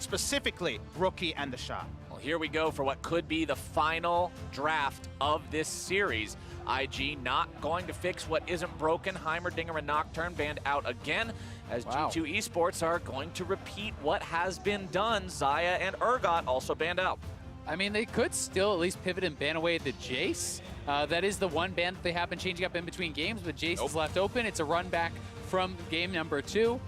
specifically Rookie and the Shy. Well, here we go for what could be the final draft of this series. IG not going to fix what isn't broken. Heimerdinger and Nocturne banned out again, as G2 Esports are going to repeat what has been done. Xayah and Urgot also banned out. I mean, they could still at least pivot and ban away the Jace. That is the one ban that they have been changing up in between games, but Jace is left open. It's a run back from game number 2.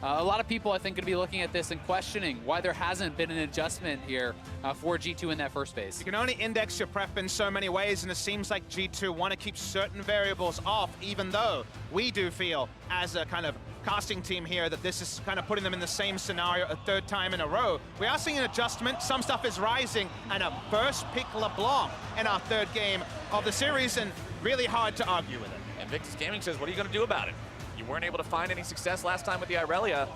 A lot of people, I think, going to be looking at this and questioning why there hasn't been an adjustment here for G2 in that first phase. You can only index your prep in so many ways, and it seems like G2 want to keep certain variables off, even though we do feel, as a kind of casting team here, that this is kind of putting them in the same scenario a third time in a row. We are seeing an adjustment. Some stuff is rising, and a first pick LeBlanc in our third game of the series, and really hard to argue with it. Invictus Gaming says, what are you going to do about it? You weren't able to find any success last time with the Irelia.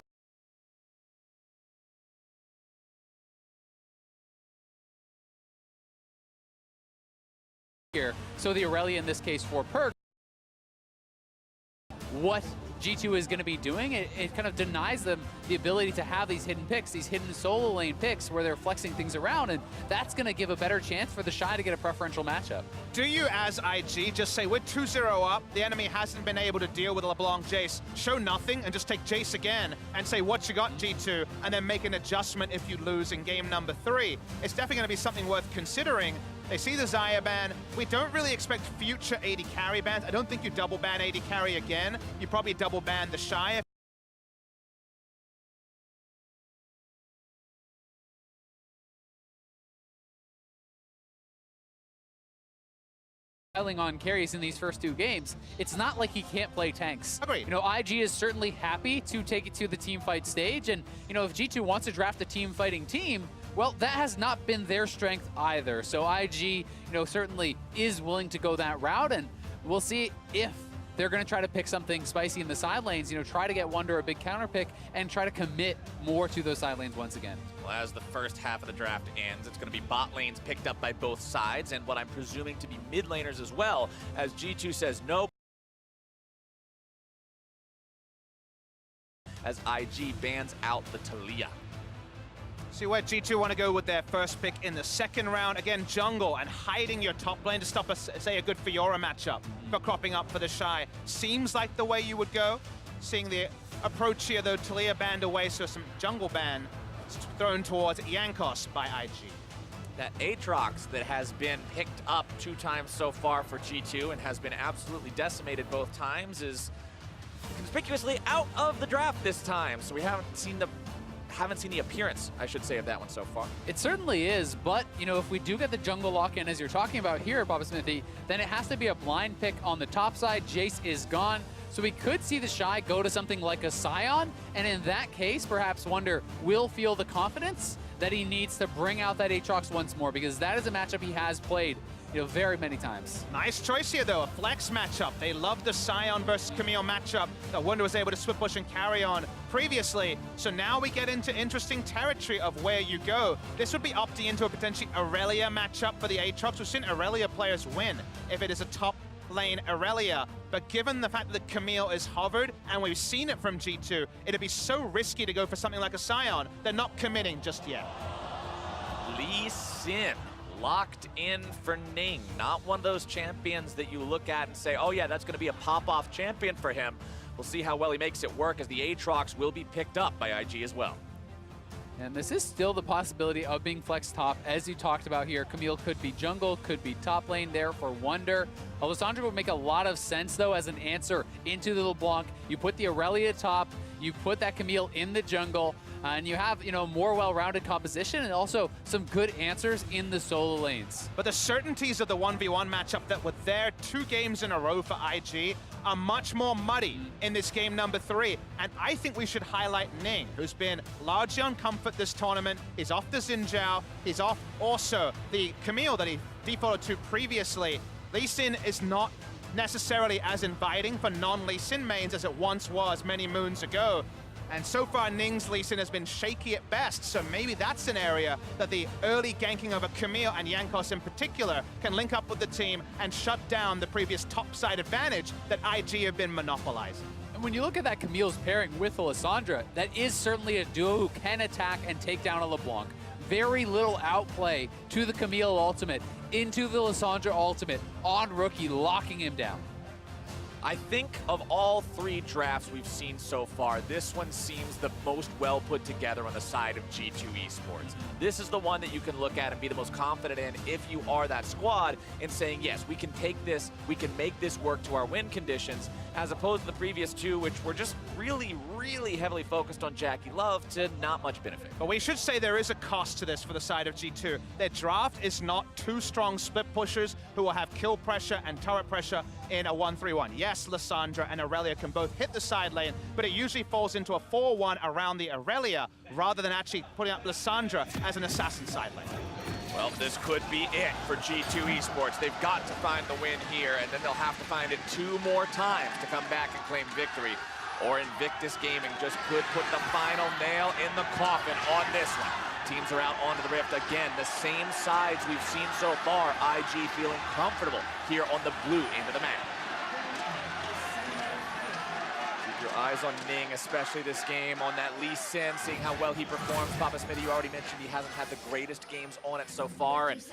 Here, so the Irelia in this case for Perk. What G2 is going to be doing, it kind of denies them the ability to have these hidden picks, these hidden solo lane picks where they're flexing things around, and that's going to give a better chance for the Shy to get a preferential matchup. Do you, as IG, just say, we're 2-0 up, the enemy hasn't been able to deal with LeBlanc Jace, show nothing and just take Jace again and say, what you got, G2, and then make an adjustment if you lose in game number 3? It's definitely going to be something worth considering. They see the Xayah ban. We don't really expect future AD carry bans. I don't think you double ban AD carry again. You probably double ban the Shy. On carries in these first 2 games, it's not like he can't play tanks. Agreed. You know, IG is certainly happy to take it to the team fight stage, and you know, if G2 wants to draft a team fighting team, well, that has not been their strength either. So IG, you know, certainly is willing to go that route, and we'll see if they're going to try to pick something spicy in the side lanes, you know, try to get Wunder a big counter pick and try to commit more to those side lanes once again. Well, as the first half of the draft ends, it's going to be bot lanes picked up by both sides, and what I'm presuming to be mid laners as well, as G2 says nope. As IG bans out the Taliyah. See where G2 want to go with their first pick in the second round. Again, jungle and hiding your top lane to stop us, say, a good Fiora matchup for cropping up for the Shy. Seems like the way you would go. Seeing the approach here, though, Taliyah banned away, so some jungle ban thrown towards Jankos by IG. That Aatrox that has been picked up 2 times so far for G2 and has been absolutely decimated both times is conspicuously out of the draft this time. So we haven't seen the appearance, I should say, of that one so far. It certainly is, but you know, if we do get the jungle lock-in as you're talking about here, Papa Smithy, then it has to be a blind pick on the top side. Jace is gone, so we could see the Shy go to something like a Scion, and in that case, perhaps Wunder will feel the confidence that he needs to bring out that Aatrox once more, because that is a matchup he has played, you know, very many times. Nice choice here, though, a flex matchup. They love the Scion versus Camille matchup that Wunder was able to swift push and carry on previously. So now we get into interesting territory of where you go. This would be opting into a potentially Irelia matchup for the Aatrox. We've seen Irelia players win if it is a top lane Irelia, but given the fact that Camille is hovered, and we've seen it from G2, it'd be so risky to go for something like a Scion. They're not committing just yet. Lee Sin locked in for Ning. Not one of those champions that you look at and say, oh yeah, that's going to be a pop-off champion for him. We'll see how well he makes it work, as the Aatrox will be picked up by IG as well. And this is still the possibility of being flex top, as you talked about here. Camille could be jungle, could be top lane there for Wunder. Alessandro would make a lot of sense, though, as an answer into the LeBlanc. You put the Irelia top, you put that Camille in the jungle, and you have, you know, more well-rounded composition and also some good answers in the solo lanes. But the certainties of the 1v1 matchup that were there 2 games in a row for IG are much more muddy in this game number 3. And I think we should highlight Ning, who's been largely on comfort this tournament. He's off the Xin Zhao. He's off also the Camille that he defaulted to previously. Lee Sin is not necessarily as inviting for non-Lee Sin mains as it once was many moons ago. And so far, Ning's Lee Sin has been shaky at best, so maybe that's an area that the early ganking of a Camille and Jankos in particular can link up with the team and shut down the previous topside advantage that IG have been monopolizing. when you look at that Camille's pairing with Alessandra, that is certainly a duo who can attack and take down a LeBlanc. Very little outplay to the Camille ultimate, into the Alessandra ultimate, on Rookie, locking him down. I think of all 3 drafts we've seen so far, this one seems the most well put together on the side of G2 Esports. This is the one that you can look at and be the most confident in if you are that squad in saying, yes, we can take this, we can make this work to our win conditions, as opposed to the previous 2, which were just really, really heavily focused on Jackie Love to not much benefit. But we should say there is a cost to this for the side of G2. Their draft is not 2 strong split pushers who will have kill pressure and turret pressure in a 1-3-1. Yes, Lissandra and Aurelia can both hit the side lane, but it usually falls into a 4-1 around the Aurelia rather than actually putting up Lissandra as an assassin side lane. Well, this could be it for G2 Esports. They've got to find the win here, and then they'll have to find it 2 more times to come back and claim victory. Or Invictus Gaming just could put the final nail in the coffin on this one. Teams are out onto the rift again. The same sides we've seen so far. IG feeling comfortable here on the blue end of the map. Keep your eyes on Ning, especially this game, on that Lee Sin, seeing how well he performs. Papa Smithy, you already mentioned he hasn't had the greatest games on it so far. And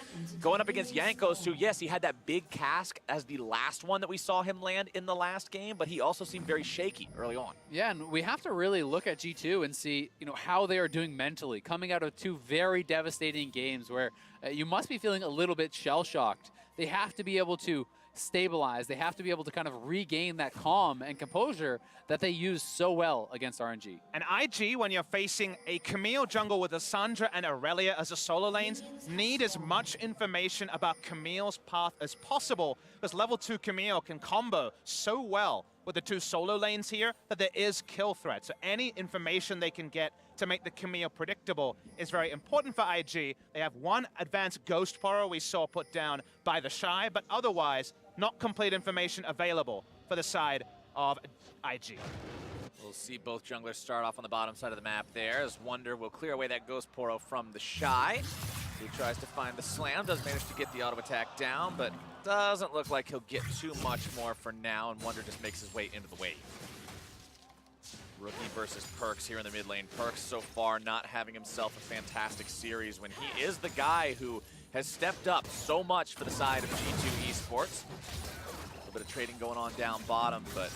going up against Jankos, who, yes, he had that big cask as the last one that we saw him land in the last game, but he also seemed very shaky early on. Yeah, and we have to really look at G2 and see, how they are doing mentally, coming out of 2 very devastating games where you must be feeling a little bit shell-shocked. They have to be able to stabilize. They have to be able to kind of regain that calm and composure that they use so well against RNG. And IG, when you're facing a Camille jungle with Lissandra and Aurelia as a solo lanes, need as much information about Camille's path as possible, because level 2 Camille can combo so well with the 2 solo lanes here that there is kill threat. So any information they can get to make the Camille predictable is very important for IG. They have 1 advanced Ghost Porrow we saw put down by the Shy, but otherwise not complete information available for the side of IG. We'll see both junglers start off on the bottom side of the map there, as Wonder will clear away that Ghost Porrow from the Shy. He tries to find the slam, does manage to get the auto attack down, but doesn't look like he'll get too much more for now, and Wonder just makes his way into the wave. Rookie versus Perks here in the mid lane. Perks so far not having himself a fantastic series when he is the guy who has stepped up so much for the side of G2 Esports. A little bit of trading going on down bottom, but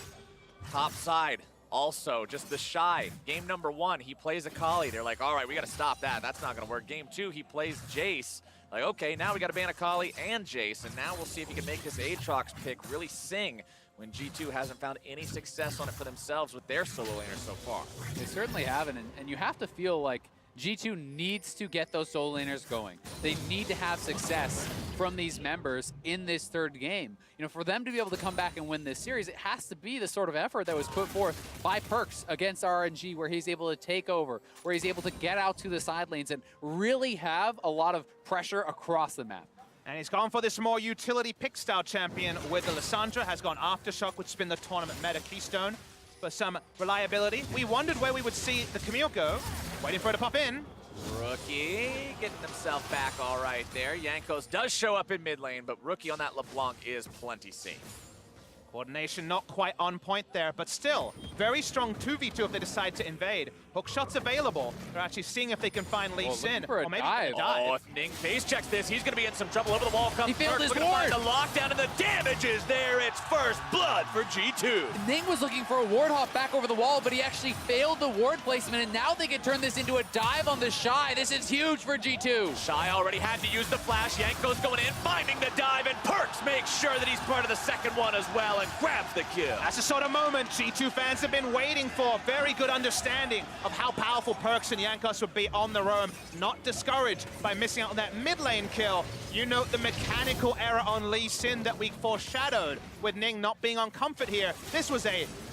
top side also just the Shy. Game number 1, he plays Akali. They're like, all right, we got to stop that. That's not going to work. Game 2, he plays Jace. Like, okay, now we got to ban Akali and Jace, and now we'll see if he can make this Aatrox pick really sing when G2 hasn't found any success on it for themselves with their solo laners so far. They certainly haven't, and you have to feel like G2 needs to get those solo laners going. They need to have success from these members in this 3rd game. For them to be able to come back and win this series, it has to be the sort of effort that was put forth by Perks against RNG, where he's able to take over, where he's able to get out to the side lanes and really have a lot of pressure across the map. And he's gone for this more utility pick style champion with Alessandra, has gone Aftershock, which has been the tournament meta keystone. For some reliability, we wondered where we would see the Camille go. Waiting for it to pop in. Rookie getting himself back all right there. Jankos does show up in mid lane, but Rookie on that LeBlanc is plenty safe. Coordination not quite on point there, but still, very strong 2v2 if they decide to invade. Hook shots available. They're actually seeing if they can find Lee Sin. Or maybe a dive. Oh, if Ning face checks this, he's going to be in some trouble. Over the wall comes He failed his looking ward. to find the lockdown, and the damage is there. It's first blood for G2. Ning was looking for a ward hop back over the wall, but he actually failed the ward placement, and now they can turn this into a dive on the Shy. This is huge for G2. Shy already had to use the flash. Yanko's going in, finding the dive, and Perks makes sure that he's part of the second one as well and grabs the kill. That's the sort of moment G2 fans have been waiting for. Very good understanding of how powerful Perks and Jankos would be on the roam. Not discouraged by missing out on that mid lane kill. You note the mechanical error on Lee Sin that we foreshadowed with Ning not being on comfort here. This was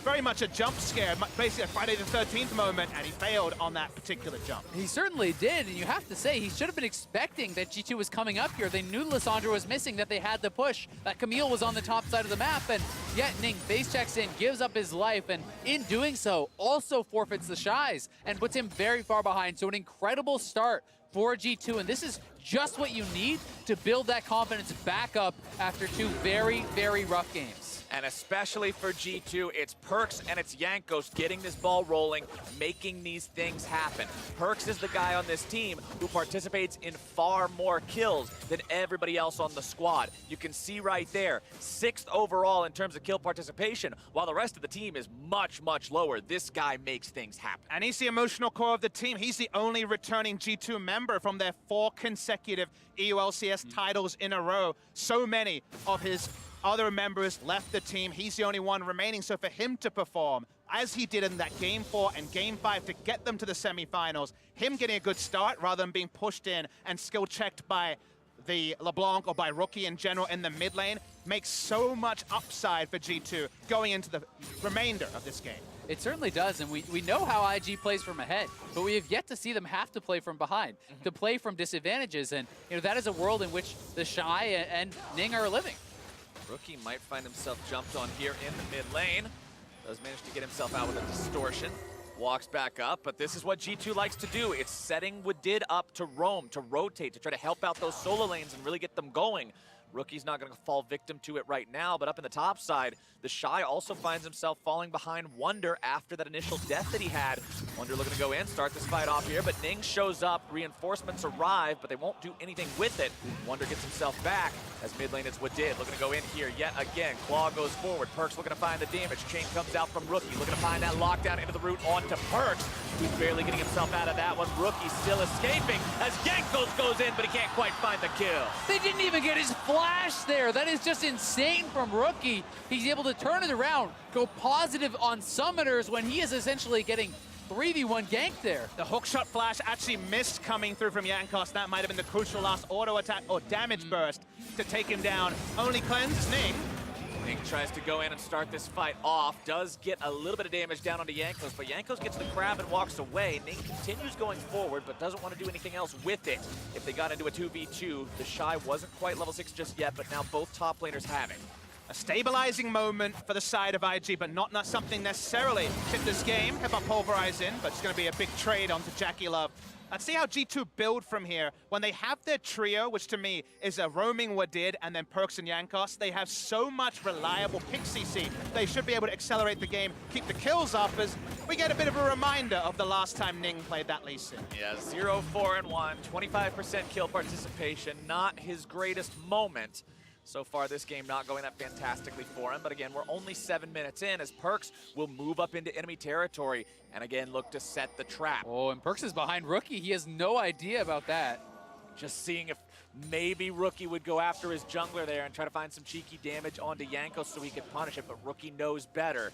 very much a jump scare, basically a Friday the 13th moment, and he failed on that particular jump. He certainly did, and you have to say, he should have been expecting that G2 was coming up here. They knew Lissandra was missing, that they had to push, that Camille was on the top side of the map, and yet Ning face checks in, gives up his life, and in doing so, also forfeits the Shies, and puts him very far behind. So an incredible start for G2, and this is just what you need to build that confidence back up after 2 very, very rough games. And especially for G2, it's Perkz and it's Jankos getting this ball rolling, making these things happen. Perkz is the guy on this team who participates in far more kills than everybody else on the squad. You can see right there, 6th overall in terms of kill participation, while the rest of the team is much, much lower. This guy makes things happen. And he's the emotional core of the team. He's the only returning G2 member from their 4 consecutive EULCS titles in a row. So many of his other members left the team. He's the only one remaining. So for him to perform as he did in that Game 4 and Game 5 to get them to the semifinals, him getting a good start rather than being pushed in and skill checked by the LeBlanc or by Rookie in general in the mid lane makes so much upside for G2 going into the remainder of this game. It certainly does, and we know how IG plays from ahead, but we have yet to see them have to play from behind, to play from disadvantages, and that is a world in which the Shy and Ning are living. Rookie might find himself jumped on here in the mid lane. Does manage to get himself out with a distortion. Walks back up, but this is what G2 likes to do. It's setting Wadid up to roam, to rotate, to try to help out those solo lanes and really get them going. Rookie's not going to fall victim to it right now, but up in the top side, the Shy also finds himself falling behind Wunder after that initial death that he had. Wunder looking to go in, start this fight off here, but Ning shows up, reinforcements arrive, but they won't do anything with it. Wunder gets himself back as mid lane is Wadid looking to go in here yet again. Claw goes forward, Perkz looking to find the damage. Chain comes out from Rookie, looking to find that lockdown into the root onto Perkz, who's barely getting himself out of that one. Rookie still escaping as Jankos goes in, but he can't quite find the kill. They didn't even get his flash there. That is just insane from Rookie. He's able to turn it around, go positive on summoners when he is essentially getting 3v1 gank there. The hookshot flash actually missed coming through from Jankos. That might have been the crucial last auto attack or damage burst to take him down. Only cleanses Ning. Ning tries to go in and start this fight off, does get a little bit of damage down onto Jankos, but Jankos gets the grab and walks away. Ning continues going forward, but doesn't want to do anything else with it. If they got into a 2v2, the Shy wasn't quite level 6 just yet, but now both top laners have it. A stabilizing moment for the side of IG, but not something necessarily hit this game. Hip Hop Pulverize in, but it's going to be a big trade onto Jackie Love. Let's see how G2 build from here. When they have their trio, which to me is a roaming Wadid and then Perkz and Jankos, they have so much reliable pick CC. They should be able to accelerate the game, keep the kills up as we get a bit of a reminder of the last time Ning played that Lee Sin. Yeah, 0-4-1, 25% kill participation, not his greatest moment. So far this game not going that fantastically for him, but again, we're only 7 minutes in as Perkz will move up into enemy territory and again look to set the trap. Oh, and Perkz is behind Rookie. He has no idea about that. Just seeing if maybe Rookie would go after his jungler there and try to find some cheeky damage onto Jankos so he could punish it, but Rookie knows better.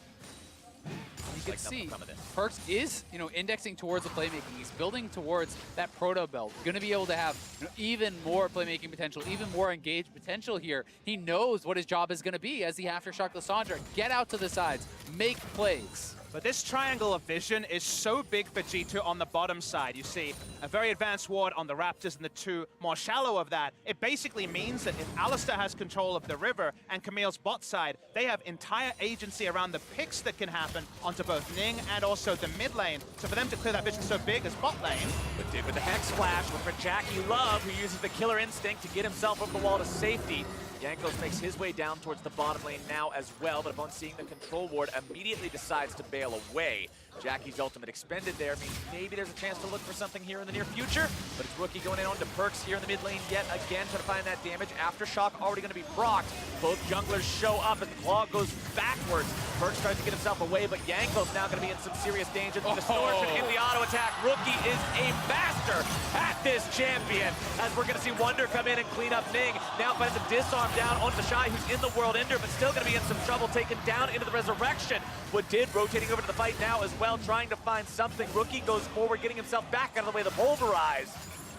You can see Perkz is, indexing towards the playmaking. He's building towards that proto belt. Going to be able to have even more playmaking potential, even more engaged potential here. He knows what his job is going to be as the Aftershock Lissandra. Get out to the sides, make plays. But this triangle of vision is so big for G2 on the bottom side. You see a very advanced ward on the Raptors and the 2 more shallow of that. It basically means that if Alistar has control of the river and Camille's bot side, they have entire agency around the picks that can happen onto both Ning and also the mid lane. So for them to clear that vision so big as bot lane. But did with the Hex Flash, but for Jackie Love, who uses the killer instinct to get himself over the wall to safety. Jankos makes his way down towards the bottom lane now as well, but upon seeing the control ward, immediately decides to bail away. Jackie's ultimate expended there means maybe there's a chance to look for something here in the near future, but it's Rookie going in onto Perkz here in the mid lane yet again, trying to find that damage. Aftershock already going to be procced. Both junglers show up as the claw goes backwards. Perkz tries to get himself away, but Jankos now going to be in some serious danger. The distortion in the auto attack. Rookie is a master at this champion, as we're going to see Wunder come in and clean up Ning. Now finds a disarm down onto Shy, who's in the world ender, but still going to be in some trouble, taken down into the resurrection. Wadid rotating over to the fight now as well, trying to find something. Rookie goes forward, getting himself back out of the way of the pulverize,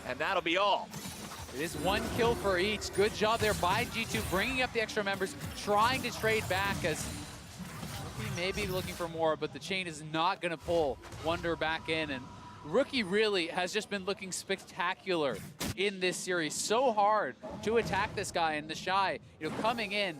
and that'll be all. It is 1 kill for each. Good job there by G2, bringing up the extra members, trying to trade back as Rookie may be looking for more, but the chain is not going to pull Wunder back in. And Rookie really has just been looking spectacular in this series. So hard to attack this guy, and the Shy, coming in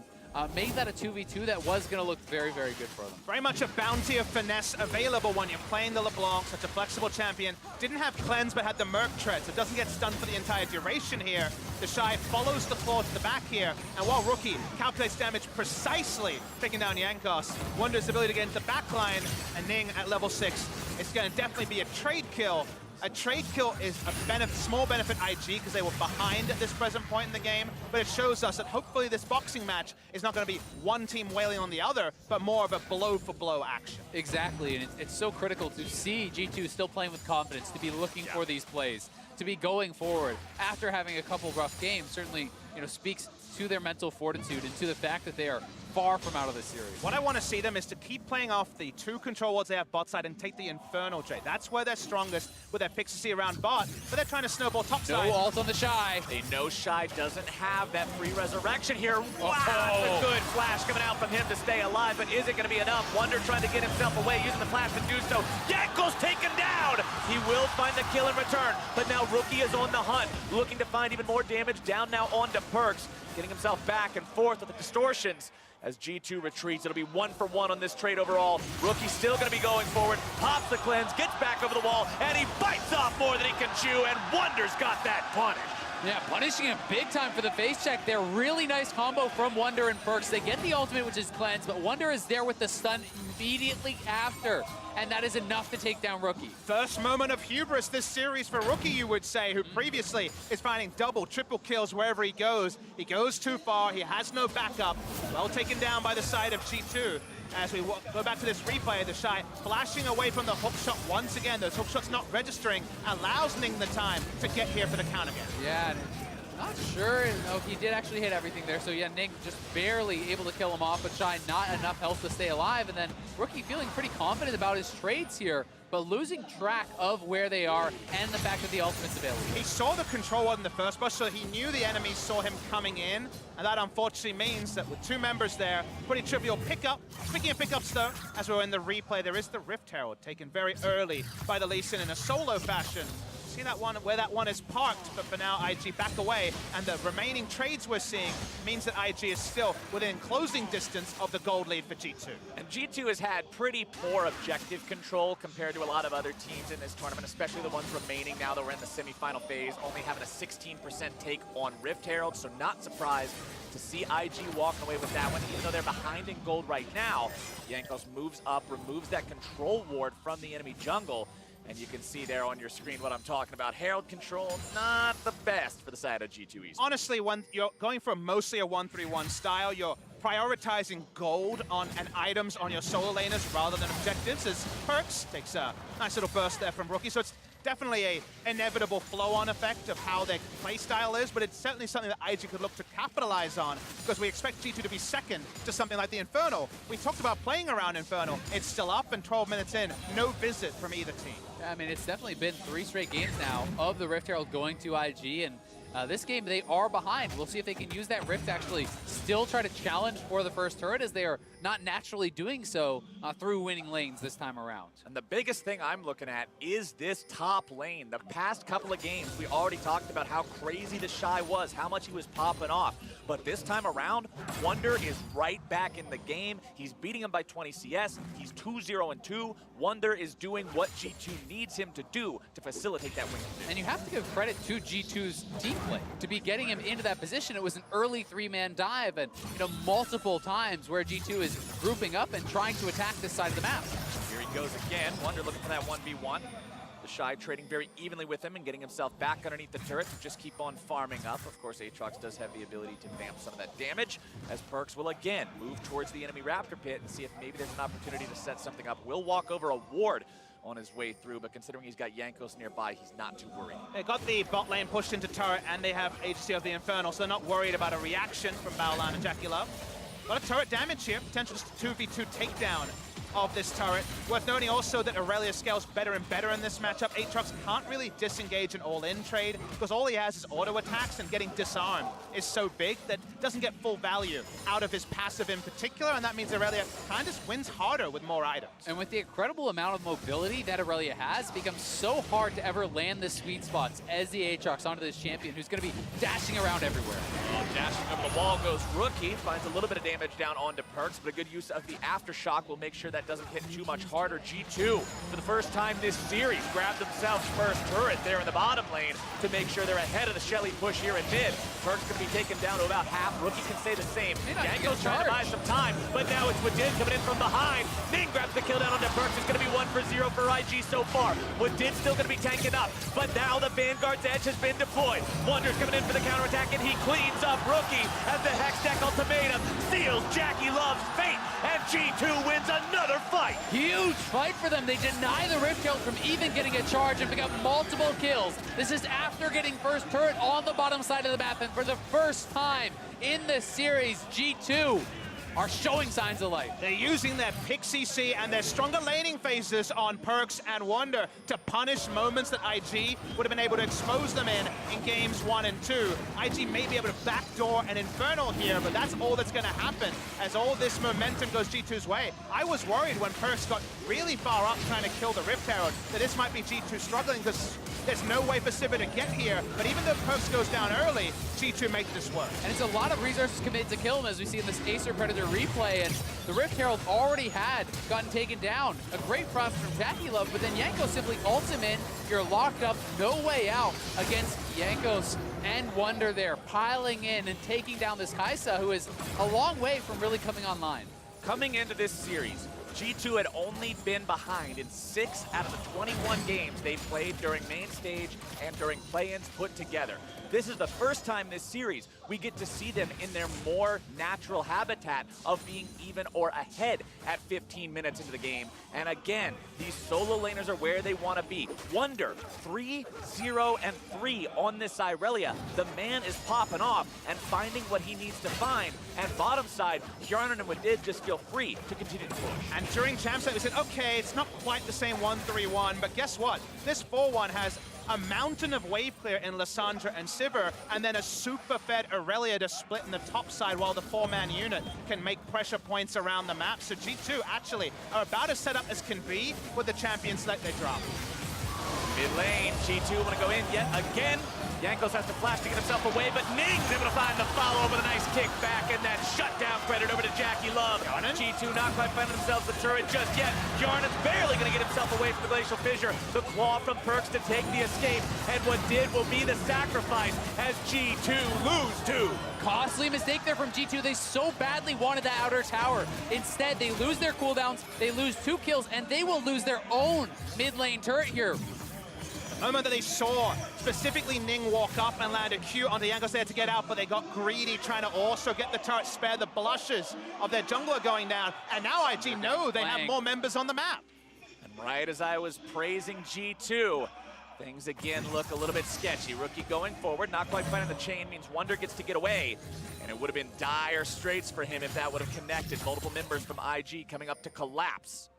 made that a 2v2 that was going to look very, very good for them. Very much a bounty of finesse available when you're playing the LeBlanc, such a flexible champion. Didn't have cleanse, but had the Merc tread, so it doesn't get stunned for the entire duration here. The Shy follows the floor to the back here, and while Rookie calculates damage precisely, taking down Jankos, Wonder's ability to get into the back line, and Ning at level 6, it's going to definitely be a trade kill. A trade kill is a small benefit IG because they were behind at this present point in the game, but it shows us that hopefully this boxing match is not going to be one team wailing on the other, but more of a blow-for-blow action. Exactly, and it's so critical to see G2 still playing with confidence, to be looking for these plays, to be going forward after having a couple rough games. Certainly, speaks to their mental fortitude and to the fact that they are far from out of this series. What I want to see them is to keep playing off the 2 control wards they have bot side and take the Infernal Jade. That's where they're strongest with their Pixie around bot, but they're trying to snowball top side. No ult on the Shy. They know Shy doesn't have that free resurrection here. Wow, that's a good flash coming out from him to stay alive, but is it going to be enough? Wonder trying to get himself away, using the flash to do so. Yanko's taken down! He will find the kill in return, but now Rookie is on the hunt, looking to find even more damage down now onto Perks, getting himself back and forth with the distortions. As G2 retreats, it'll be 1-for-1 on this trade overall. Rookie still going to be going forward, pops the cleanse, gets back over the wall, and he bites off more than he can chew, and Wonder's got that punish. Yeah, punishing him big time for the face check there. Really nice combo from Wonder and Perks. They get the ultimate, which is cleanse, but Wonder is there with the stun immediately after, and that is enough to take down Rookie. First moment of hubris this series for Rookie, you would say, who previously is finding double, triple kills wherever he goes. He goes too far, he has no backup. Well taken down by the side of G2. As we go back to this replay, the Shy flashing away from the hook shot once again. Those hook shots not registering, allows Ning the time to get here for the count again. Yeah, not sure. No, he did actually hit everything there. So yeah, Ning just barely able to kill him off, but Shy not enough health to stay alive. And then Rookie feeling pretty confident about his trades here, but losing track of where they are and the fact that the ultimate's available. He saw the control ward in the first push, so he knew the enemies saw him coming in, and that unfortunately means that with 2 members there, pretty trivial pickup. Speaking of pickups though, as we're in the replay, there is the Rift Herald taken very early by the Lee Sin in a solo fashion. See that one, where that one is parked, but for now IG back away, and the remaining trades we're seeing means that IG is still within closing distance of the gold lead for G2. And G2 has had pretty poor objective control compared to a lot of other teams in this tournament, especially the ones remaining now that we're in the semifinal phase, only having a 16% take on Rift Herald, so not surprised to see IG walking away with that one, even though they're behind in gold right now. Jankos moves up, removes that control ward from the enemy jungle, and you can see there on your screen what I'm talking about. Herald control, not the best for the side of G2 Esports. Honestly, when you're going for mostly a 1-3-1 style, you're prioritizing gold and items on your solo laners rather than objectives, as Perks takes a nice little burst there from Rookie. So it's definitely a inevitable flow-on effect of how their playstyle is, but it's certainly something that IG could look to capitalize on, because we expect G2 to be second to something like the Infernal. We talked about playing around Infernal. It's still up, and 12 minutes in, no visit from either team. Yeah, I mean, it's definitely been 3 straight games now of the Rift Herald going to IG, and this game they are behind. We'll see if they can use that Rift to actually still try to challenge for the first turret, as they are not naturally doing so through winning lanes this time around. And the biggest thing I'm looking at is this top lane. The past couple of games, we already talked about how crazy the Shy was, how much he was popping off. But this time around, Wonder is right back in the game. He's beating him by 20 CS. He's 2-0-2. Wonder is doing what G2 needs him to do to facilitate that win. And you have to give credit to G2's team play to be getting him into that position. It was an early 3-man dive, and multiple times where G2 is grouping up and trying to attack this side of the map. Here he goes again. Wonder looking for that 1v1. The Shy trading very evenly with him and getting himself back underneath the turret to just keep on farming up. Of course, Aatrox does have the ability to vamp some of that damage, as Perks will again move towards the enemy Raptor pit and see if maybe there's an opportunity to set something up. Will walk over a ward on his way through, but considering he's got Jankos nearby, he's not too worried. They got the bot lane pushed into turret, and they have agency of the Infernal, so they're not worried about a reaction from Baolan and Jackie Love. Got a turret damage here, potential just 2v2 takedown of this turret. Worth noting also that Aurelia scales better and better in this matchup. Aatrox can't really disengage an all-in trade because all he has is auto attacks, and getting disarmed is so big that doesn't get full value out of his passive in particular, and that means Aurelia kind of wins harder with more items. And with the incredible amount of mobility that Aurelia has, it becomes so hard to ever land the sweet spots as the Aatrox onto this champion who's going to be dashing around everywhere. Dashing over the wall goes Rookie, finds a little bit of damage down onto Perks, but a good use of the Aftershock will make sure that doesn't hit too much harder. G2, for the first time this series, grabbed themselves first turret there in the bottom lane to make sure they're ahead of the Shelly push here in mid. Perks going to be taken down to about half. Rookie can say the same. Yanko's trying to buy some time, but now it's Wadid coming in from behind. Ning grabs the kill down onto Perks. It's going to be 1 for 0 for IG so far. Wadid's still going to be tanking up, but now the Vanguard's edge has been deployed. Wonder's coming in for the counterattack, and he cleans up Rookie as the Hextech ultimatum seals Jackie Love's fate, and G2 wins another fight. Huge fight for them. They deny the Rift Herald from even getting a charge and pick up multiple kills. This is after getting first turret on the bottom side of the map, and for the first time in this series, G2 are showing signs of life. They're using their pick CC and their stronger laning phases on Perks and Wonder to punish moments that IG would have been able to expose them in games 1 and 2. IG may be able to backdoor an Infernal here, but that's all that's going to happen as all this momentum goes G2's way. I was worried when Perks got really far up trying to kill the Rift Herald that this might be G2 struggling because there's no way for Sivir to get here, but even though Perks goes down early, G2 makes this work. And it's a lot of resources committed to kill him, as we see in this Acer Predator replay, and the Rift Herald already had gotten taken down. A great prompt from Jackie Love, but then Yanko simply ults him in. You're locked up, no way out against Yankos and Wonder there, piling in and taking down this Kaisa, who is a long way from really coming online. Coming into this series, G2 had only been behind in 6 out of the 21 games they played during main stage and during play-ins put together. This is the first time this series we get to see them in their more natural habitat of being even or ahead at 15 minutes into the game. And again, these solo laners are where they want to be. Wonder, 3-0-3 on this Irelia. The man is popping off and finding what he needs to find. And bottom side, Hjarnan and Wadid just feel free to continue to push. And during Champ Set, we said, okay, it's not quite the same 1-3-1, but guess what? This 4-1 has a mountain of wave clear in Lissandra and Sivir, and then a super fed Aurelia to split in the top side while the 4-man unit can make pressure points around the map. So G2 actually are about as set up as can be with the champion select they drop. Mid lane, G2 want to go in yet again. Yankos has to flash to get himself away, but Ning's able to find the follow-up with a nice kick back, and that shutdown credit over to Jackie Love. G2 not quite finding themselves the turret just yet. Hjarnan's barely going to get himself away from the Glacial Fissure. The claw from Perks to take the escape, and what did will be the sacrifice as G2 lose 2. Costly mistake there from G2. They so badly wanted that outer tower. Instead, they lose their cooldowns, they lose 2 kills, and they will lose their own mid lane turret here. The moment that they saw specifically Ning walk up and land a Q on the Yankos there to get out, but they got greedy trying to also get the turret, spare the blushes of their jungler going down. And now IG know they have more members on the map. And right as I was praising G2, things again look a little bit sketchy. Rookie going forward, not quite finding the chain, means Wonder gets to get away. And it would have been dire straits for him if that would have connected. Multiple members from IG coming up to collapse.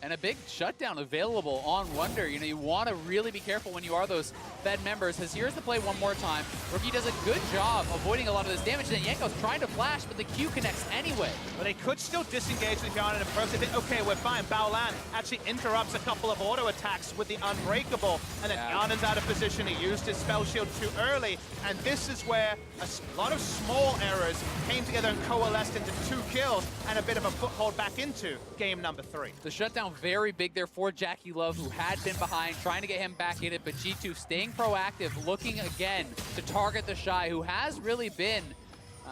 And a big shutdown available on Wonder. You know, you want to really be careful when you are those fed members, because here's the play one more time. Rookie does a good job avoiding a lot of this damage. Then Yanko's trying to flash, but the Q connects anyway. But they could still disengage with Hjarnan and Perks. They think, okay, we're fine. Baolan actually interrupts a couple of auto attacks with the Unbreakable, and then Hjarnan's out of position. He used his spell shield too early, and this is where a lot of small errors came together and coalesced into 2 kills and a bit of a foothold back into game number 3. The shutdown very big there for Jackie Love, who had been behind, trying to get him back in it, but G2 staying proactive, looking again to target the Shy, who has really been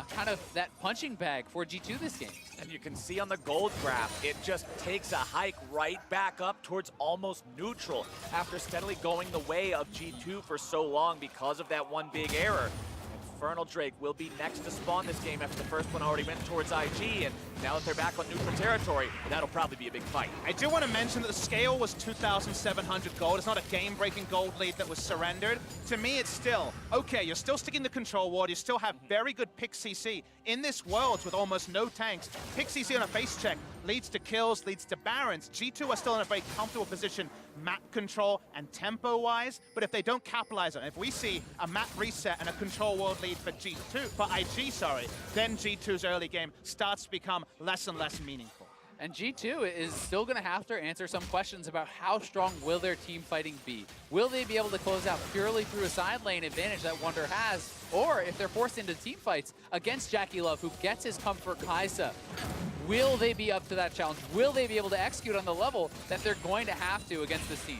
kind of that punching bag for G2 this game. And you can see on the gold graph, it just takes a hike right back up towards almost neutral after steadily going the way of G2 for so long because of that one big error. Infernal Drake will be next to spawn this game after the first one already went towards IG, and now that they're back on neutral territory, that'll probably be a big fight. I do want to mention that the scale was 2,700 gold. It's not a game-breaking gold lead that was surrendered. To me, it's still, okay, you're still sticking the control ward, you still have very good pick CC. In this world with almost no tanks, pick CC on a face check leads to kills, leads to barons. G2 are still in a very comfortable position map control and tempo-wise, but if they don't capitalize on it, if we see a map reset and a control world lead for IG, then G2's early game starts to become less and less meaningful. And G2 is still going to have to answer some questions about how strong will their team fighting be. Will they be able to close out purely through a side lane advantage that Wunder has? Or if they're forced into team fights against Jackie Love, who gets his comfort Kaisa, will they be up to that challenge? Will they be able to execute on the level that they're going to have to against this team?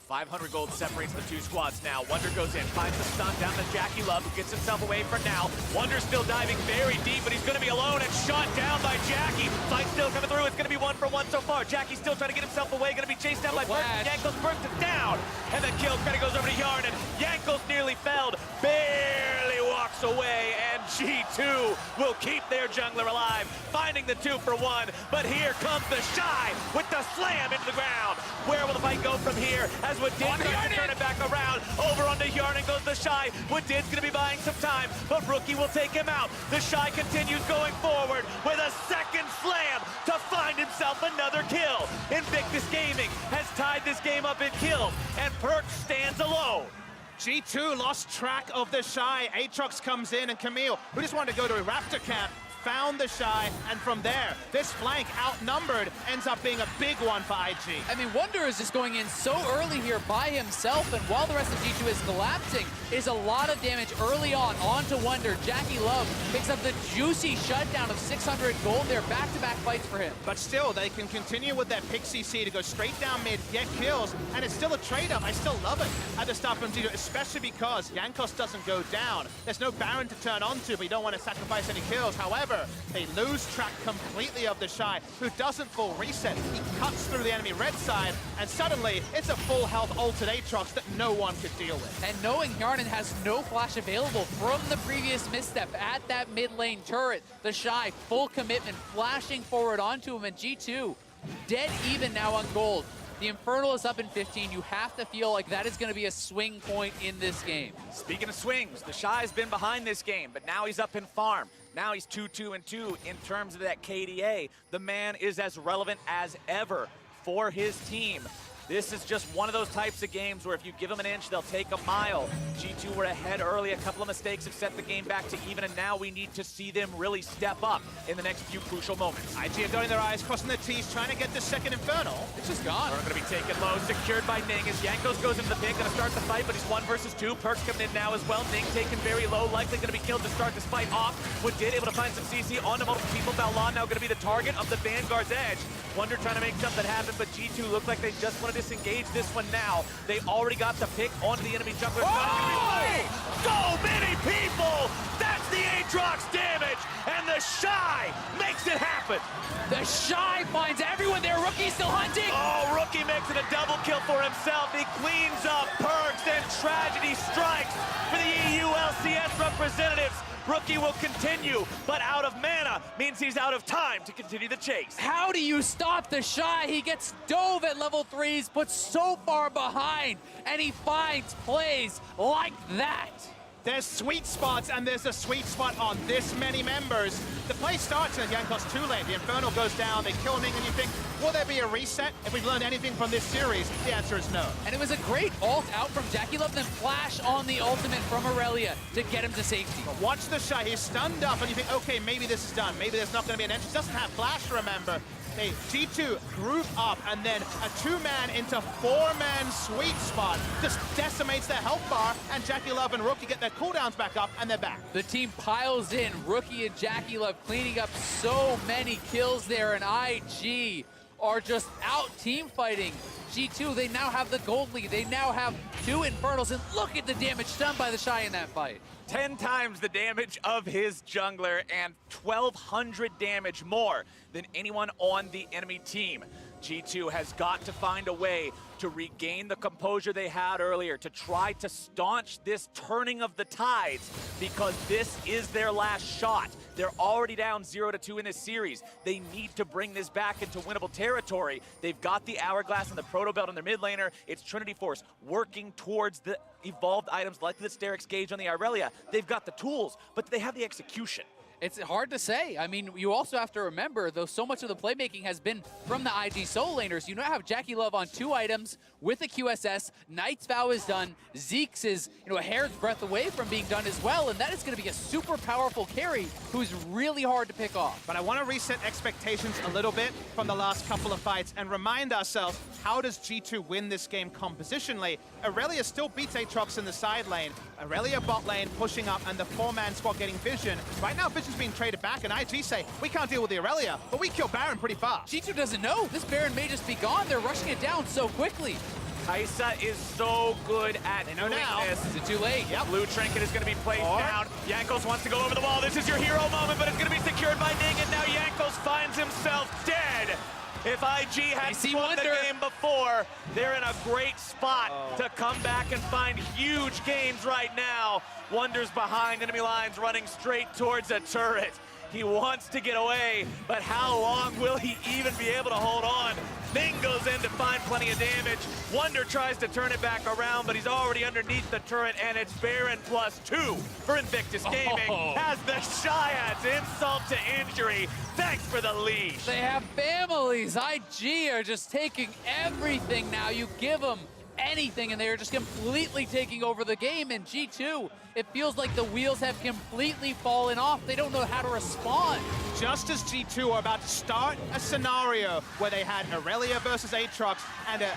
500 gold separates the two squads now. Wunder goes in, finds the stun down to Jackie Love, who gets himself away for now. Wunder's still diving very deep, but he's going to be alone and shot down by Jackie. Fight still coming through. It's going to be 1-for-1 so far. Jackie's still trying to get himself away, going to be chased down by Perk. Jankos Perk is down, and then kill credit goes over to Yarn, and Jankos nearly felled, barely walks away, and G2 will keep their jungler alive, finding the 2-for-1. But here comes the Shy with the slam into the ground. Where will the fight go from here? As Woodid tries to turn it back around. Over onto Yarn goes the Shy. Woodid's going to be buying some time, but Rookie will take him out. The Shy continues going forward with a second slam to find himself another kill. Invictus Gaming has tied this game up in kills, and Perk stands alone. G2 lost track of the Shy. Aatrox comes in, and Camille, who just wanted to go to a Raptor camp, found the Shy, and from there, this flank outnumbered ends up being a big one for IG. I mean, Wunder is just going in so early here by himself, and while the rest of G2 is collapsing, is a lot of damage early on onto Wunder. Jackie Love picks up the juicy shutdown of 600 gold there, back-to-back fights for him. But still, they can continue with their pick CC to go straight down mid, get kills, and it's still a trade-up. I still love it at the start from G2, especially because Jankos doesn't go down. There's no Baron to turn onto, but you don't want to sacrifice any kills. However, they lose track completely of the Shy, who doesn't full reset. He cuts through the enemy red side, and suddenly it's a full health ulted Aatrox that no one could deal with. And knowing Yarnan has no flash available from the previous misstep at that mid lane turret, the Shy, full commitment, flashing forward onto him, and G2 dead even now on gold. The Infernal is up in 15. You have to feel like that is going to be a swing point in this game. Speaking of swings, the Shy's been behind this game, but now he's up in farm. Now he's 2-2-2 in terms of that KDA. The man is as relevant as ever for his team. This is just one of those types of games where if you give them an inch, they'll take a mile. G2 were ahead early. A couple of mistakes have set the game back to even, and now we need to see them really step up in the next few crucial moments. IG are dotting their eyes, crossing their T's, trying to get the second Infernal. It's just gone. We're going to be taken low, secured by Ning as Jankos goes into the pit, going to start the fight, but he's 1 versus 2. Perk's coming in now as well. Ning taken very low, likely going to be killed to start this fight off. Woodid able to find some CC onto multiple people. Balon now going to be the target of the Vanguard's edge. Wunder trying to make something happen, but G2 look like they just want to disengage this one now. They already got the pick onto the enemy jungler. Oh! So many people! That's the Aatrox damage, and the Shy makes it happen. The Shy finds everyone there. Rookie still hunting. Oh, Rookie makes it a double kill for himself. He cleans up Perks, and tragedy strikes for the EU LCS representatives. Rookie will continue, but out of mana means he's out of time to continue the chase. How do you stop the Shy? He gets dove at level 3s, put so far behind, and he finds plays like that. There's sweet spots, and there's a sweet spot on this many members. The play starts in Jankos 2 lane. The Infernal goes down, they kill Ning, and you think, will there be a reset? If we've learned anything from this series, the answer is no. And it was a great ult out from Jackie Love, then flash on the ultimate from Aurelia to get him to safety. But watch the Shy, he's stunned up, and you think, okay, maybe this is done. Maybe there's not going to be an entrance. Doesn't have flash, remember. Hey, G2 group up, and then a 2-man into 4-man sweet spot just decimates their health bar, and Jackie Love and Rookie get their cooldowns back up, and they're back. The team piles in. Rookie and Jackie Love cleaning up so many kills there, and IG are just out team fighting. G2, they now have the gold lead. They now have 2 Infernals, and look at the damage done by the Shy in that fight. 10 times the damage of his jungler and 1,200 damage more than anyone on the enemy team. G2 has got to find a way to regain the composure they had earlier, to try to staunch this turning of the tides, because this is their last shot. They're already down 0-2 in this series. They need to bring this back into winnable territory. They've got the Hourglass and the Proto Belt on their mid laner. It's Trinity Force working towards the evolved items like the Sterix Gauge on the Irelia. They've got the tools, but they have the execution. It's hard to say. I mean, you also have to remember, though so much of the playmaking has been from the IG solo laners, you now have Jackie Love on 2 items with the QSS. Knight's Vow is done. Zeke's is, a hair's breadth away from being done as well, and that is going to be a super powerful carry who's really hard to pick off. But I want to reset expectations a little bit from the last couple of fights and remind ourselves, how does G2 win this game compositionally? Irelia still beats Aatrox in the side lane. Irelia bot lane pushing up, and the 4-man squad getting Vision. Right now, Vision's being traded back, and IG say, we can't deal with the Irelia, but we kill Baron pretty fast. G2 doesn't know. This Baron may just be gone. They're rushing it down so quickly. Kaisa is so good at doing this. Is it too late? Yep. Blue Trinket is going to be placed down. Jankos wants to go over the wall. This is your hero moment, but it's going to be secured by Ning, and now Jankos finds himself dead. If IG had won the game before, they're in a great spot to come back and find huge gains right now. Wonder's behind enemy lines, running straight towards a turret. He wants to get away, but how long will he even be able to hold on? Ning goes in to find plenty of damage. Wonder tries to turn it back around, but he's already underneath the turret, and it's Baron +2 for Invictus Gaming. Has the Shyads insult to injury. Thanks for the lead. They have families. IG are just taking everything now. You give them anything, and they are just completely taking over the game. And G2, it feels like the wheels have completely fallen off. They don't know how to respond. Just as G2 are about to start a scenario where they had Irelia versus Aatrox and a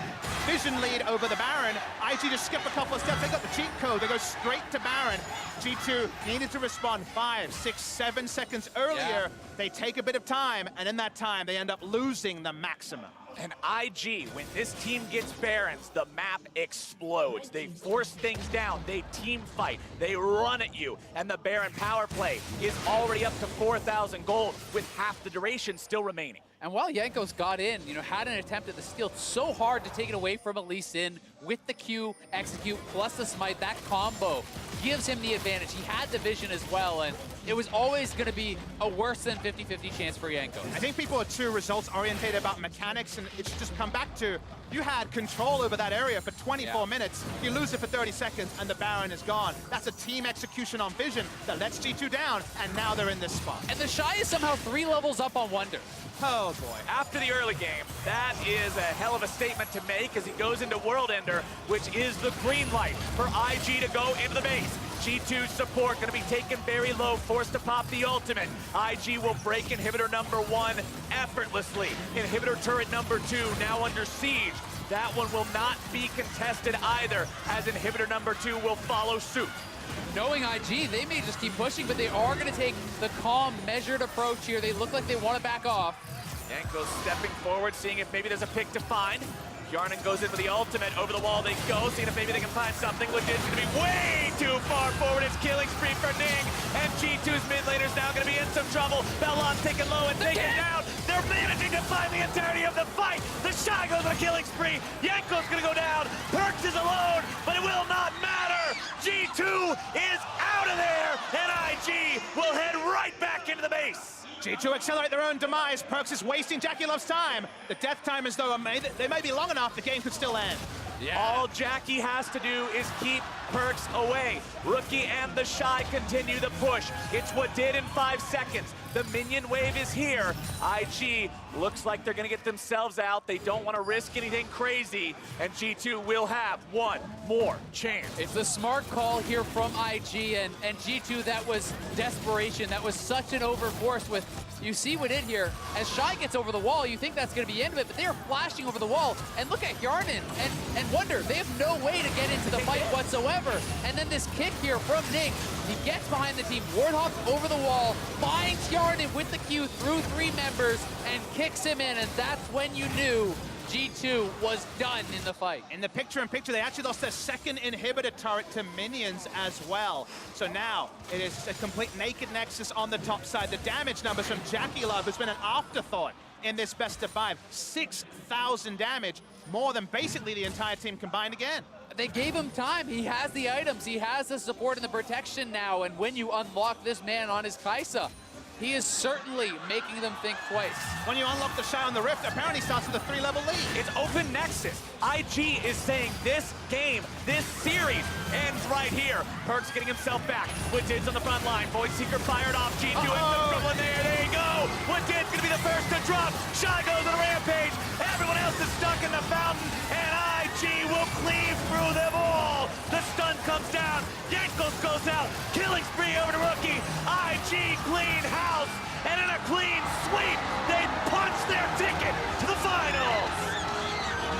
Vision lead over the Baron, IG just skip a couple of steps. They got the cheat code. They go straight to Baron. G2 needed to respond 5, 6, 7 seconds earlier. Yeah. They take a bit of time, and in that time, they end up losing the maximum. And IG, when this team gets Barons, the map explodes. They force things down, they team fight, they run at you, and the Baron power play is already up to 4,000 gold with half the duration still remaining. And while Jankos got in, had an attempt at the steal, so hard to take it away from Lee Sin with the Q, execute, plus the smite, that combo gives him the advantage. He had the vision as well, and it was always going to be a worse than 50-50 chance for Jankos. I think people are too results-oriented about mechanics, and it should just come back to, you had control over that area for 24 minutes, you lose it for 30 seconds, and the Baron is gone. That's a team execution on Vision that lets G2 down, and now they're in this spot. And the Shy is somehow 3 levels up on Wonder. Oh boy. After the early game, that is a hell of a statement to make as he goes into World Ender, which is the green light for IG to go into the base. G2 support going to be taken very low, forced to pop the ultimate. IG will break inhibitor number 1 effortlessly. Inhibitor turret number 2 now under siege. That one will not be contested either, as inhibitor number 2 will follow suit. Knowing IG, they may just keep pushing, but they are going to take the calm, measured approach here. They look like they want to back off. Jankos stepping forward, seeing if maybe there's a pick to find. Yarnan goes in with the ultimate. Over the wall they go, seeing if maybe they can find something. Legit's going to be way too far forward. It's killing spree for Ning. And G2's mid laner's now going to be in some trouble. Belon's taken low and taken down. They're managing to find the entirety of the fight. The Shy goes on a killing spree. Yanko's going to go down. Perks is alone, but it will not matter. G2 is out of there, and IG will head right back into the base. G2 accelerate their own demise. Perks is wasting Jackie Love's time. The death time is though they may be long enough, the game could still end. Yeah. All Jackie has to do is keep Perks away. Rookie and the Shy continue the push. It's what did in 5 seconds. The minion wave is here. IG looks like they're gonna get themselves out. They don't wanna risk anything crazy, and G2 will have one more chance. It's a smart call here from IG, and G2, that was desperation. That was such an overforce with, you see what in here, as Shy gets over the wall, you think that's gonna be into it, but they are flashing over the wall, and look at Yarnan and Wonder. They have no way to get into the fight whatsoever. And then this kick here from Ning. He gets behind the team, Warthog over the wall, finds Yarnan with the Q through 3 members, and kicks him in, and that's when you knew G2 was done in the fight. In the picture-in-picture, they actually lost their second inhibitor turret to minions as well. So now, it is a complete naked nexus on the top side. The damage numbers from Jackie Love has been an afterthought in this best of 5. 6,000 damage, more than basically the entire team combined again. They gave him time. He has the items. He has the support and the protection now. And when you unlock this man on his Kaisa, he is certainly making them think twice. When you unlock the Shy on the Rift, apparently starts with a 3-level lead. It's open Nexus. IG is saying this game, this series ends right here. Perkz getting himself back. Woodid's on the front line. Void Seeker fired off. G2 into the dribbling there. There you go. Woodid's going to be the first to drop. Shy goes on a rampage. Everyone else is stuck in the fountain. And IG will cleave through them all. The stun comes down. Yankos goes out. Killing spree over to Rookie. IG clean house. And in a clean sweep, they punch their ticket to the finals.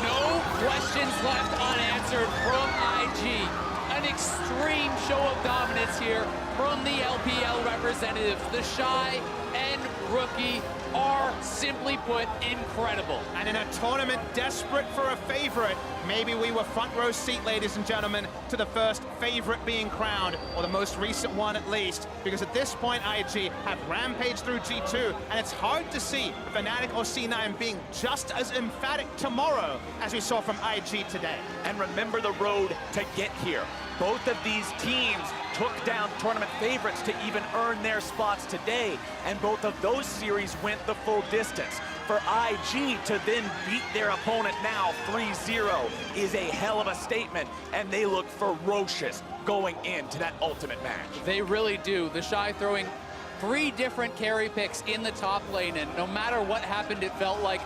No questions left unanswered from IG. An extreme show of dominance here from the LPL representatives. The Shy and Rookie are, simply put, incredible. And in a tournament desperate for a favorite, maybe we were front row seat, ladies and gentlemen, to the first favorite being crowned, or the most recent one at least, because at this point, IG have rampaged through G2, and it's hard to see Fnatic or C9 being just as emphatic tomorrow as we saw from IG today. And remember the road to get here. Both of these teams took down tournament favorites to even earn their spots today, and both of those series went the full distance. For IG to then beat their opponent now 3-0 is a hell of a statement, and they look ferocious going into that ultimate match. They really do. The Shy throwing 3 different carry picks in the top lane, and no matter what happened, it felt like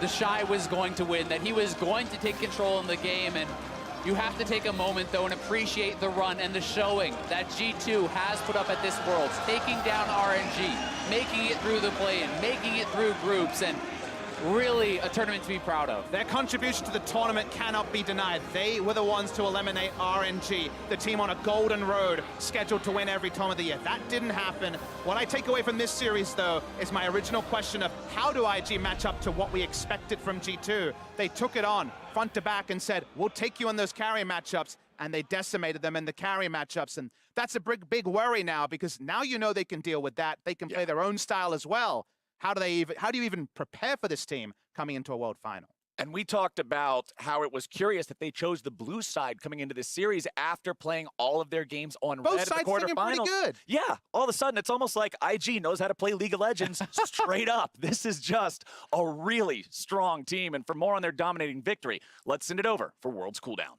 the Shy was going to win, that he was going to take control in the game. And you have to take a moment, though, and appreciate the run and the showing that G2 has put up at this Worlds, taking down RNG, making it through the play-in, making it through groups, and really a tournament to be proud of. Their contribution to the tournament cannot be denied. They were the ones to eliminate RNG, the team on a golden road, scheduled to win every tournament of the year. That didn't happen. What I take away from this series, though, is my original question of how do IG match up to what we expected from G2? They took it on front to back and said, we'll take you on those carry matchups, and they decimated them in the carry matchups. And that's a big worry now, because now you know they can deal with that. They can play their own style as well. How do you even prepare for this team coming into a world final? And we talked about how it was curious that they chose the blue side coming into this series after playing all of their games on Both red at the sides thinking pretty quarterfinals. good. Yeah, all of a sudden it's almost like IG knows how to play League of Legends straight up. This is just a really strong team. And for more on their dominating victory, let's send it over for Worlds Cooldown.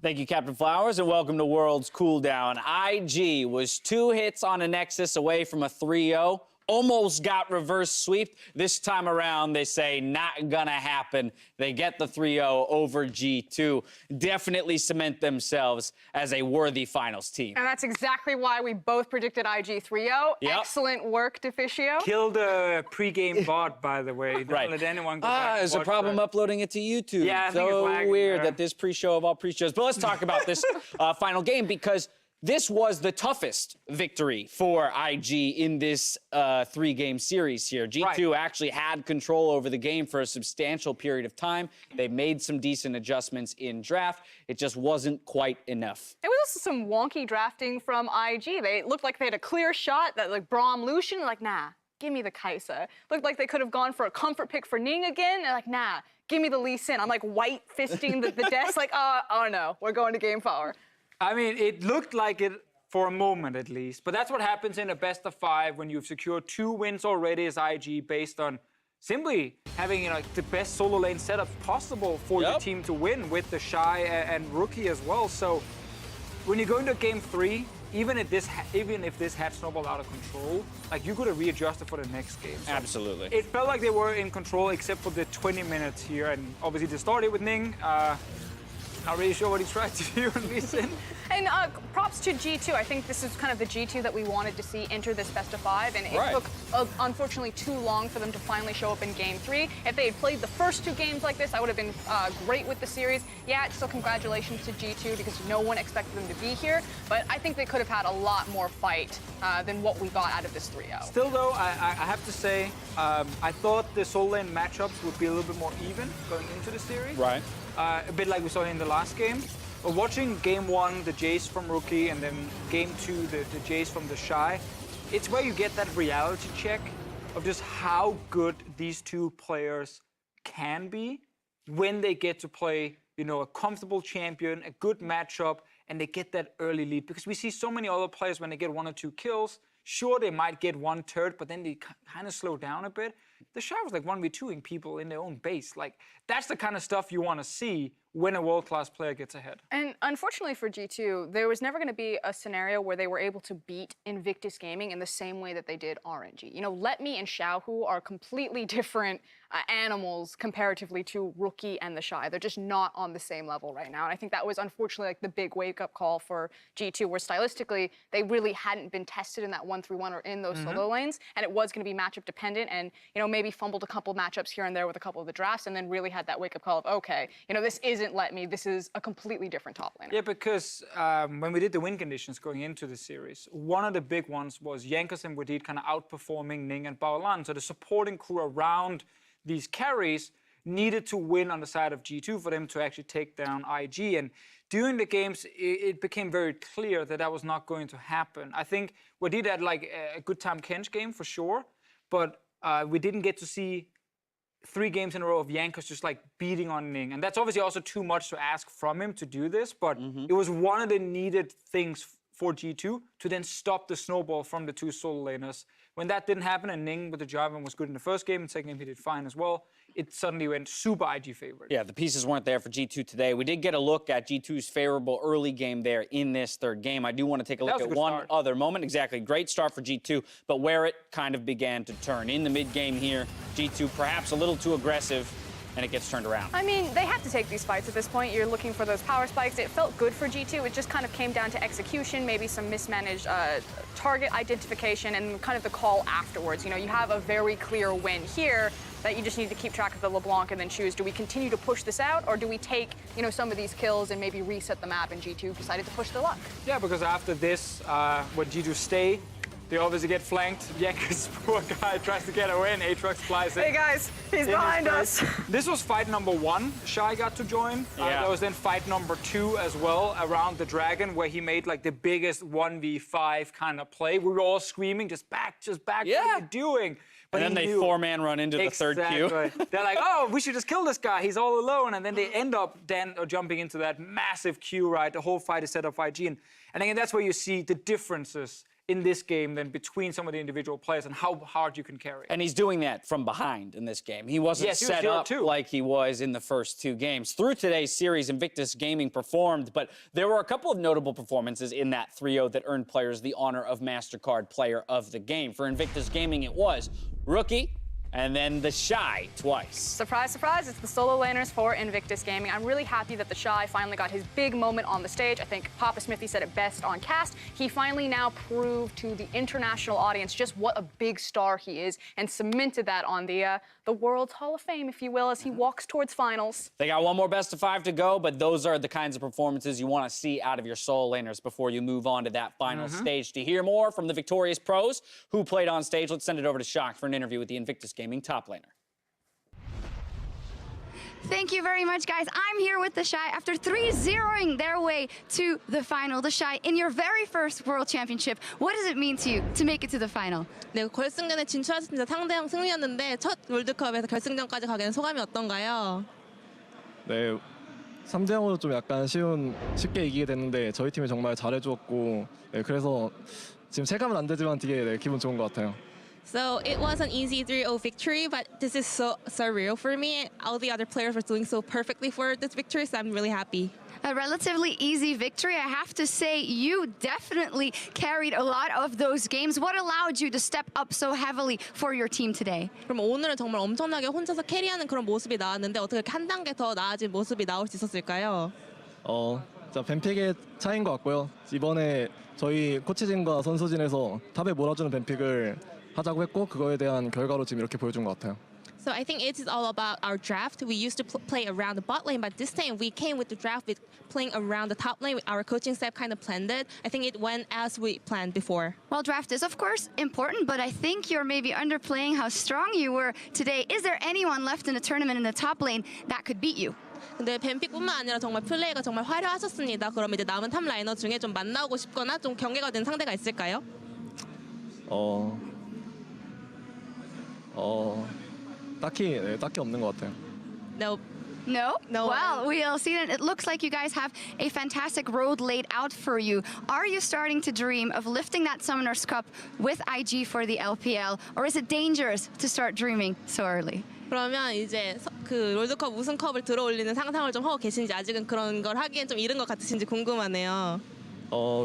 Thank you, Captain Flowers, and welcome to World's Cooldown. IG was 2 hits on a Nexus away from a 3-0. Almost got reverse sweeped. This time around, they say not gonna happen. They get the 3-0 over G2. Definitely cement themselves as a worthy finals team. And that's exactly why we both predicted IG 3-0. Yep. Excellent work, Deficio. Killed a pre-game bot, by the way. Don't Right. let anyone go back and There's a watch problem that. uploading it to YouTube. Yeah, I think it's so lagging weird there. that this pre-show of all pre-shows. But let's talk about this final game, because this was the toughest victory for IG in this 3-game series here. G2 actually had control over the game for a substantial period of time. They made some decent adjustments in draft. It just wasn't quite enough. It was also some wonky drafting from IG. They looked like they had a clear shot that like Braum Lucian, like, nah, give me the Kaisa. Looked like they could have gone for a comfort pick for Ning again. They're like, nah, give me the Lee Sin. I'm like white fisting the desk, like, oh no, we're going to game 4. I mean, it looked like it for a moment at least. But that's what happens in a best of 5 when you've secured 2 wins already as IG based on simply having the best solo lane setup possible for your team to win with the Shy and Rookie as well. So when you go into game 3, even if this had snowballed out of control, like you could have readjusted for the next game. So Absolutely. it felt like they were in control except for the 20 minutes here. And obviously they started with Ning. Not really sure what he tried to do in Lee Sin. And props to G2. I think this is kind of the G2 that we wanted to see enter this best of 5, and it took, unfortunately, too long for them to finally show up in game 3. If they had played the first 2 games like this, I would have been great with the series. Yeah, still congratulations to G2 because no one expected them to be here, but I think they could have had a lot more fight than what we got out of this 3-0. Still, though, I have to say, I thought the solo lane matchups would be a little bit more even going into the series. Right. A bit like we saw in the last game. But watching game 1, the Jace from Rookie, and then game 2, the Jace from the Shy, it's where you get that reality check of just how good these two players can be when they get to play, you know, a comfortable champion, a good matchup, and they get that early lead. Because we see so many other players when they get 1 or 2 kills, sure, they might get 1/3, but then they kind of slow down a bit. The Shy was like 1v2ing people in their own base. Like, that's the kind of stuff you want to see when a world-class player gets ahead. And unfortunately for G2, there was never going to be a scenario where they were able to beat Invictus Gaming in the same way that they did RNG. You know, Letme and Xiaohu are completely different animals comparatively to Rookie and the Shy. They're just not on the same level right now. And I think that was unfortunately like the big wake-up call for G2, where stylistically they really hadn't been tested in that 1-3-1 or in those solo lanes, and it was going to be matchup dependent, and you know, maybe fumbled a couple matchups here and there with a couple of the drafts, and then really had that wake-up call of, okay, you know, this isn't Letme, this is a completely different top laner. Yeah, because when we did the win conditions going into the series, one of the big ones was Jankos and Wadid kind of outperforming Ning and Baolan. So the supporting crew around these carries needed to win on the side of G2 for them to actually take down IG. And during the games, it became very clear that that was not going to happen. I think Wadid had like a good time Kench game for sure, but we didn't get to see 3 games in a row of Jankos just like beating on Ning. And that's obviously also too much to ask from him to do this, but it was one of the needed things for G2 to then stop the snowball from the 2 solo laners. When that didn't happen and Ning with the Jarvan was good in the first game, and second game he did fine as well, it suddenly went super IG favorite. Yeah, the pieces weren't there for G2 today. We did get a look at G2's favorable early game there in this third game. I do want to take a look at one other moment. Exactly, great start for G2, but where it kind of began to turn. In the mid game here, G2 perhaps a little too aggressive, and it gets turned around. I mean, they have to take these fights at this point. You're looking for those power spikes. It felt good for G2. It just kind of came down to execution, maybe some mismanaged target identification, and kind of the call afterwards. You know, you have a very clear win here that you just need to keep track of the LeBlanc and then choose, do we continue to push this out, or do we take, you know, some of these kills and maybe reset the map, and G2 decided to push the luck? Yeah, because after this, when G2 stay, they obviously get flanked. Jankos, poor guy, tries to get away, and Aatrox flies in. Hey guys, he's behind us. This was fight number 1. Shy got to join. There was then fight number 2 as well, around the Dragon, where he made like the biggest 1v5 kind of play. We were all screaming, just back, what are you doing? But and then they 4-man run into the third queue. They're like, oh, we should just kill this guy. He's all alone. And then they end up then jumping into that massive queue, right? The whole fight is set up for IG. And again, that's where you see the differences in this game than between some of the individual players and how hard you can carry. And he's doing that from behind in this game. He wasn't set up like he was in the first 2 games. Through today's series, Invictus Gaming performed, but there were a couple of notable performances in that 3-0 that earned players the honor of MasterCard Player of the Game. For Invictus Gaming, it was Rookie, and then the Shy twice. Surprise, surprise, it's the solo laners for Invictus Gaming. I'm really happy that the Shy finally got his big moment on the stage. I think Papa Smithy said it best on cast. He finally now proved to the international audience just what a big star he is, and cemented that on the World's Hall of Fame, if you will, as he walks towards finals. They got one more best of 5 to go, but those are the kinds of performances you want to see out of your solo laners before you move on to that final stage. To hear more from the victorious pros who played on stage, let's send it over to Shock for an interview with the Invictus Gaming top laner. Thank you very much, guys. I'm here with the Shy after 3-0ing their way to the final. The Shy, in your very first World Championship, what does it mean to you to make it to the final? 네, 결승전에 진출했습니다. 상대방 승리였는데 첫 월드컵에서 결승전까지 가게 된 소감이 어떤가요? 네, 3대0으로 좀 약간 쉽게 이기게 됐는데 저희 팀이 정말 잘해주었고 네, 그래서 지금 체감은 안 되지만 되게 기분 좋은 것 같아요. So it was an easy 3-0 victory, but this is so surreal for me. All the other players were doing so perfectly for this victory, so I'm really happy. A relatively easy victory. I have to say, you definitely carried a lot of those games. What allowed you to step up so heavily for your team today? 그럼 오늘은 정말 엄청나게 혼자서 캐리하는 그런 모습이 나왔는데 어떻게 한 단계 더 나아진 모습이 나올 수 있었을까요? 자, 뱀픽의 차이인 것 같고요. 이번에 저희 코치진과 선수진에서 탑에 몰아주는 뱀픽을 하자고 했고 그거에 대한 결과로 지금 이렇게 보여준 것 같아요. So I think it is all about our draft. We used to play around the bot lane, but this time we came with the draft with playing around the top lane. Our coaching staff kind of planned it. I think it went as we planned before. Well, draft is, of course, important, but I think you're maybe underplaying how strong you were today. Is there anyone left in the tournament in the top lane that could beat you? 근데 뱀픽뿐만 아니라 정말 플레이가 정말 화려하셨습니다. 그럼 이제 남은 탑 라이너 중에 좀 만나고 싶거나 좀 경계가 된 상대가 있을까요? 딱히 없는 것 같아요. Nope. No? No. Well, we'll see that. It looks like you guys have a fantastic road laid out for you. Are you starting to dream of lifting that Summoners Cup with IG for the LPL? Or is it dangerous to start dreaming so early? 그러면 이제 그 롤드컵 우승컵을 들어올리는 상상을 좀 하고 계신지 아직은 그런 걸 하기엔 좀 이른 것 같으신지 궁금하네요.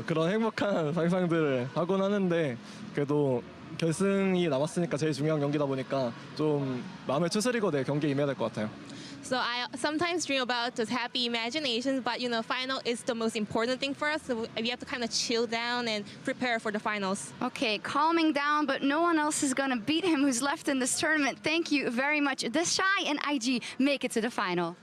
그런 행복한 상상들을 하곤 하는데 그래도 결승이 남았으니까 제일 중요한 경기다 보니까 좀 마음을 추스리고 내 경기에 임해야 될 것 같아요. So I sometimes dream about those happy imaginations, but you know, final is the most important thing for us. So we have to kind of chill down and prepare for the finals. Okay, calming down, but no one else is going to beat him who's left in this tournament. Thank you very much. The Shy and IG make it to the final.